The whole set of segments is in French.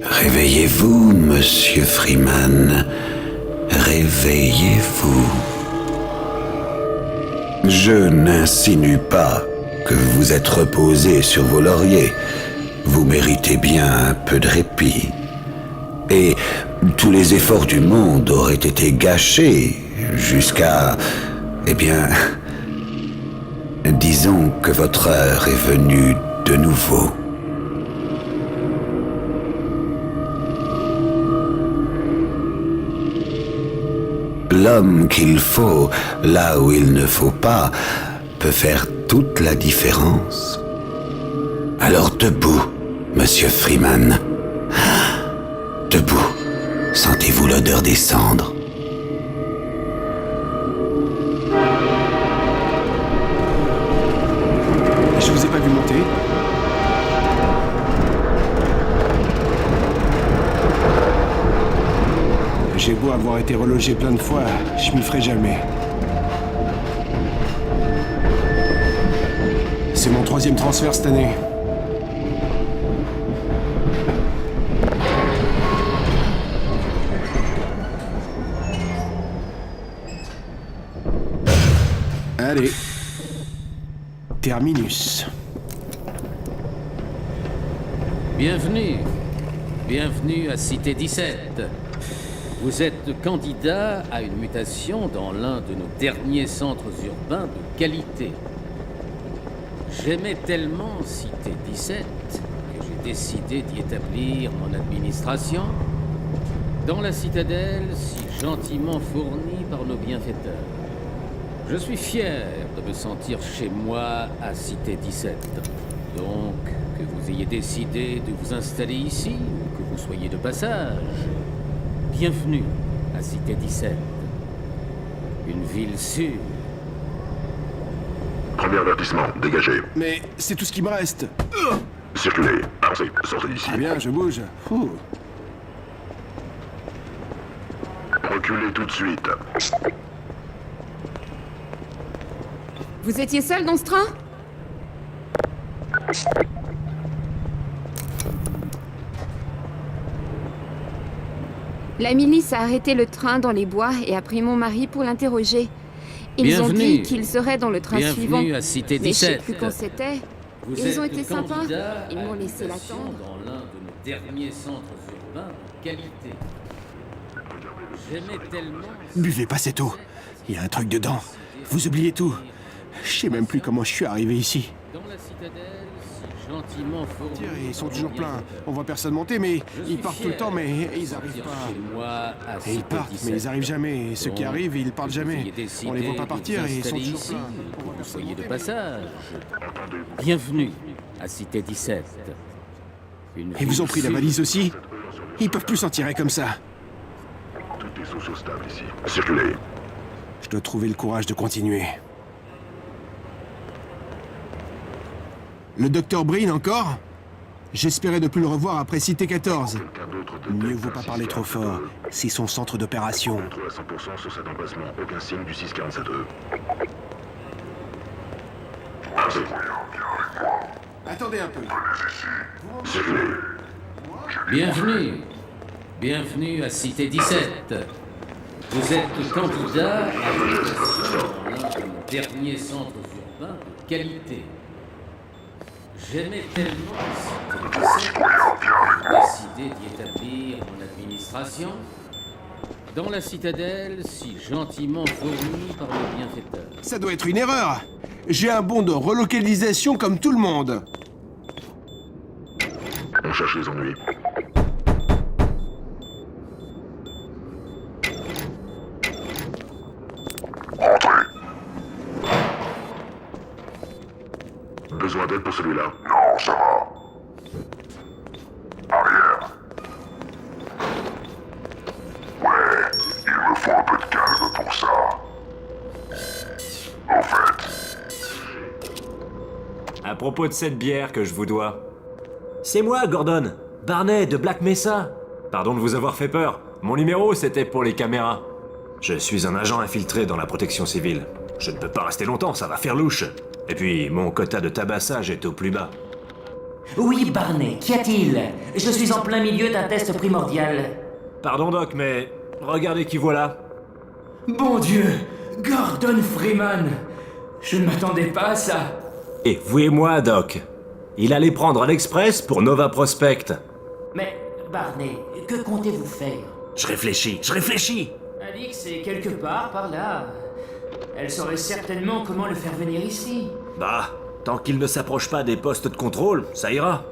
Réveillez-vous, monsieur Freeman. Réveillez-vous. Je n'insinue pas que vous êtes reposé sur vos lauriers. Vous méritez bien un peu de répit. Et tous les efforts du monde auraient été gâchés jusqu'à... Eh bien... Disons que votre heure est venue de nouveau. L'homme qu'il faut, là où il ne faut pas, peut faire toute la différence. Alors debout, monsieur Freeman. Debout, sentez-vous l'odeur des cendres? Je vous ai pas vu monter. J'ai beau avoir été relogé plein de fois, je m'y ferai jamais. C'est mon 3e transfert cette année. Allez. Terminus. Bienvenue. Bienvenue à Cité 17. Vous êtes candidat à une mutation dans l'un de nos derniers centres urbains de qualité. J'aimais tellement Cité 17 que j'ai décidé d'y établir mon administration dans la citadelle si gentiment fournie par nos bienfaiteurs. Je suis fier de me sentir chez moi à Cité 17. Donc, que vous ayez décidé de vous installer ici ou que vous soyez de passage, bienvenue à Cité 17. Une ville sûre. Premier avertissement, dégagez. Mais c'est tout ce qui me reste. Circulez, avancez, sortez d'ici. Ah bien, je bouge. Ouh. Reculez tout de suite. Vous étiez seul dans ce train? La milice a arrêté le train dans les bois et a pris mon mari pour l'interroger. Ils ont dit qu'il serait dans le train suivant. Bienvenue à Cité 17. Mais je sais plus quand c'était. Vous Ils ont êtes été sympas. candidat Ils à m'ont une laissé mutation l'attendre. dans l'un de nos derniers centres urbains de qualité. J'aimais tellement... Buvez pas cette eau. Il y a un truc dedans. Vous oubliez tout. Je sais même plus comment je suis arrivé ici. Dans la citadelle, si gentiment fournie... Tiens, ils sont toujours pleins. On voit personne monter, mais ils partent tout le temps, mais ils arrivent pas. Chez moi, à Et ils Cité partent, 17. mais ils arrivent jamais. Et ceux qui Donc, arrivent, ils partent que vous jamais. ayez décidé On les voit pas de partir vous et ils sont installer toujours ici, pleins. que On voit vous personne soyez de monter. passage. Bienvenue à Cité 17. Une Ils vous ont ville pris la sûre. valise aussi? Ils peuvent plus s'en tirer comme ça. Tout est socio-stable ici. Circulez. Je dois trouver le courage de continuer. Le docteur Breen encore? J'espérais ne plus le revoir après Cité 14. Quelqu'un d'autre Mieux vaut pas parler trop fort. C'est son centre d'opération. Contrôle à 100% sur cet emplacement. Aucun signe du 647E. Avancez. Attendez un peu. Circulez. Bienvenue. Bienvenue à Cité 17. Vous êtes candidat à une mutation dans l'un de nos derniers centres urbains de qualité. J'aimais tellement Cité 17 que j'ai décidé d'y établir mon administration dans la citadelle si gentiment fournie par le bienfaiteur. Ça doit être une erreur. J'ai un bon de relocalisation comme tout le monde. On cherche les ennuis. Besoin d'aide pour celui-là? Non, ça va. Arrière. Ouais, il me faut un peu de calme pour ça. Au fait, À propos de cette bière que je vous dois. C'est moi, Gordon. Barney de Black Mesa. Pardon de vous avoir fait peur. Mon numéro, c'était pour les caméras. Je suis un agent infiltré dans la protection civile. Je ne peux pas rester longtemps, ça va faire louche. Et puis, mon quota de tabassage est au plus bas. Oui, Barney, qu'y a-t-il? Je suis en plein milieu d'un test primordial. Pardon, Doc, mais regardez qui voilà. Bon Dieu, Gordon Freeman. Je ne m'attendais pas à ça. Et vous et moi, Doc. Il allait prendre l'Express pour Nova Prospect. Mais, Barney, que comptez-vous faire? Je réfléchis. Alix est quelque part par là. Elle saurait certainement comment le faire venir ici. Bah, tant qu'il ne s'approche pas des postes de contrôle, ça ira.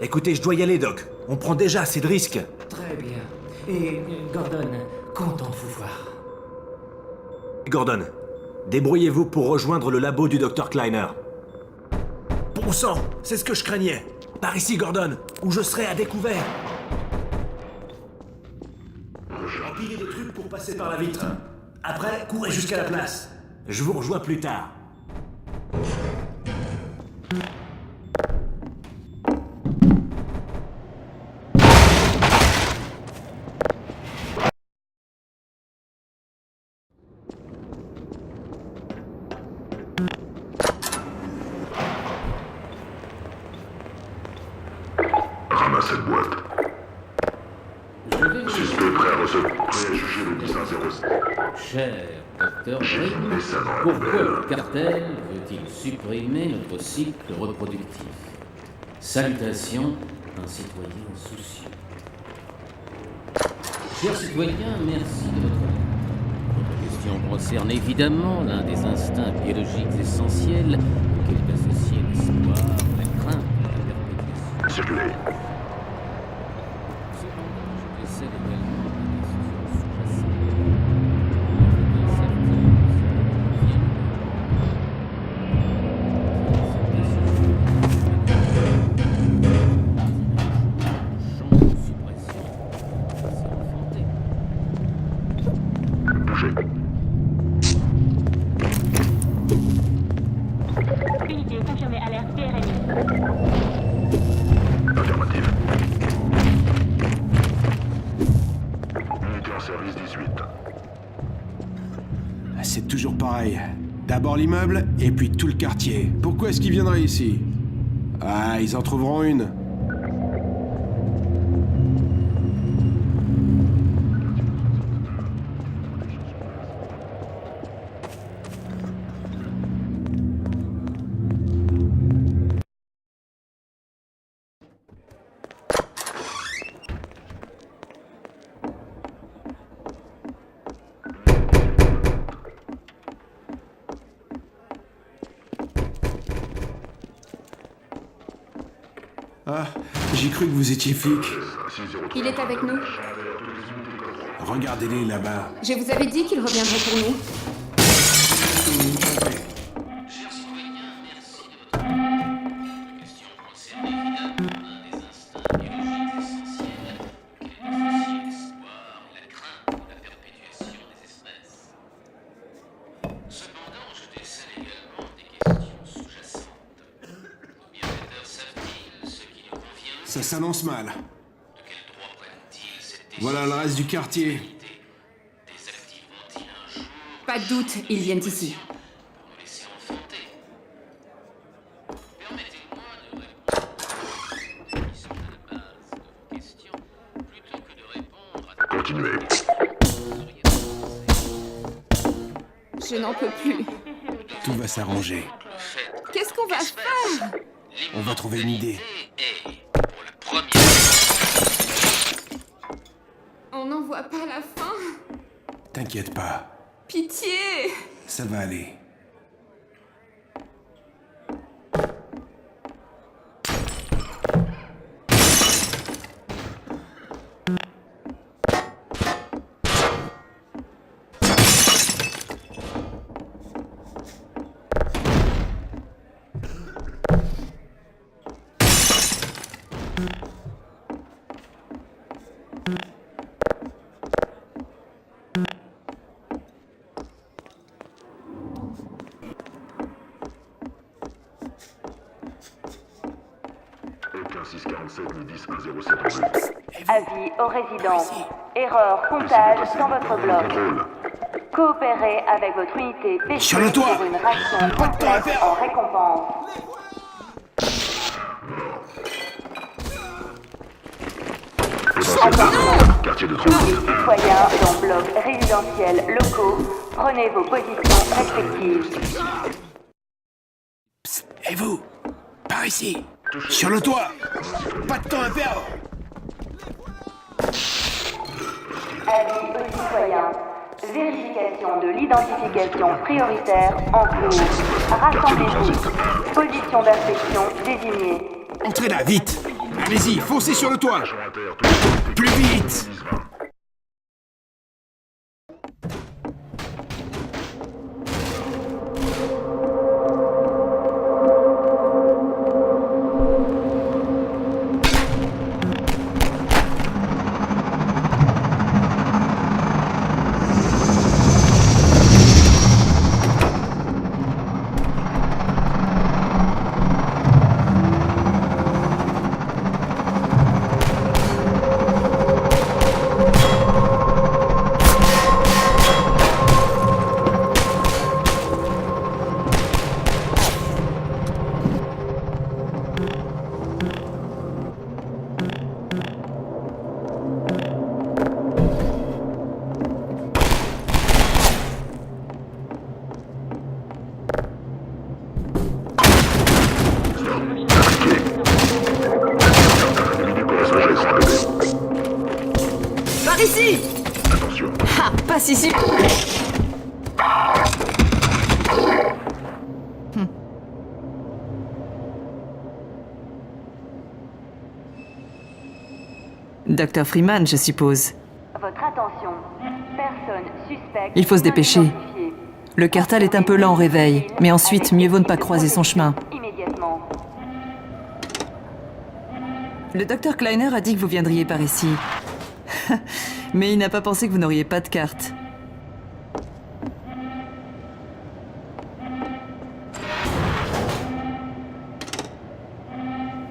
Écoutez, je dois y aller, Doc. On prend déjà assez de risques. Très bien. Et, Gordon, content de vous voir. Gordon, débrouillez-vous pour rejoindre le labo du Dr Kleiner. Bon sang, c'est ce que je craignais. Par ici, Gordon, où je serai à découvert. Empilez des trucs pour passer par la vitre. Après, courez jusqu'à la place. Je vous rejoins plus tard. Ramasse cette boîte. Je vais vous... Suspect prêt à recevoir. Prêt à juger le 10-1-07. Cher docteur J'ai Green, mis ça dans la pourquoi poubelle. le cartel veut-il supprimer notre cycle reproductif? Salutations, un citoyen soucieux. Chers citoyens, merci de votre aide. Votre question concerne évidemment l'un des instincts biologiques essentiels auxquels est associé l'espoir, la crainte et la perpétuation. Circulez. Cependant, je décèle également la question sous-jacente. Avec un certain bien champ de suppression, c'est enfanté. Bougez. Unité confirmée, alerte PRMI. Affirmative. Unité en service 18. C'est toujours pareil. D'abord l'immeuble, et puis tout le quartier. Pourquoi est-ce qu'ils viendraient ici? Ah, ils en trouveront une. Ah, j'ai cru que vous étiez flic. Il est avec nous. Regardez-les là-bas. Je vous avais dit qu'il reviendrait pour nous. Vous vous trompez. Chers citoyens, merci de votre aide. La question concerne évidemment l'un des instincts biologiques essentiels auxquels est associé l'espoir, la crainte et la perpétuation des espèces. Cependant, je décèle également des questions sous-jacentes. Nos bienfaiteurs savent-ils ce qui nous convient? Ça s'annonce mal. De quel droit prennent-ils cette décision? Voilà le reste du quartier. Désactiveront-ils un jour Pas de doute, ils viennent ici. pour nous laisser enfanter? Permettez-moi de répondre qui sont à la base de vos questions, plutôt que de répondre à des Continuez. Je n'en peux plus. Tout va s'arranger. Qu'est-ce qu'on va faire? On va trouver une idée. Et pour la première On n'en voit pas la fin. T'inquiète pas. Pitié! Ça va aller. Aucun 647 ni 10-1-07 en vue. Avis aux résidents. Erreur, comptage dans votre bloc. Contrôle. Coopérez avec votre unité PC Sur le toit. pour une ration Pas de temps à complète faire. en récompense. Quartier de Citoyens dans blocs résidentiels locaux, prenez vos positions respectives. Et vous? Par ici. Sur le toit. Pas de temps à perdre. Avis aux citoyens. Vérification de l'identification prioritaire en cours. Rassemblez-vous. Position d'inspection désignée. Entrez là, vite. Allez-y, foncez sur le toit. Plus vite. Par ici! Attention. Ah, passe ici! Docteur Freeman, je suppose. Votre attention. Personne suspecte. Il faut se dépêcher. identifiée. Le Cartal est un peu lent au réveil, mais ensuite, mieux vaut ne pas croiser son chemin. Immédiatement. Le docteur Kleiner a dit que vous viendriez par ici. Mais il n'a pas pensé que vous n'auriez pas de carte.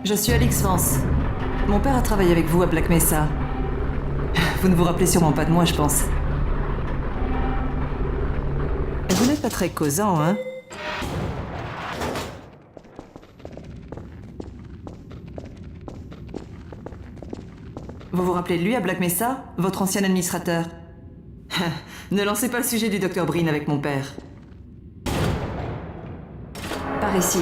Je suis Alix Vance. Mon père a travaillé avec vous à Black Mesa. Vous ne vous rappelez sûrement pas de moi, je pense. Vous n'êtes pas très causant, hein? Vous vous rappelez de lui à Black Mesa, votre ancien administrateur? Ne lancez pas le sujet du Dr. Breen avec mon père. Par ici.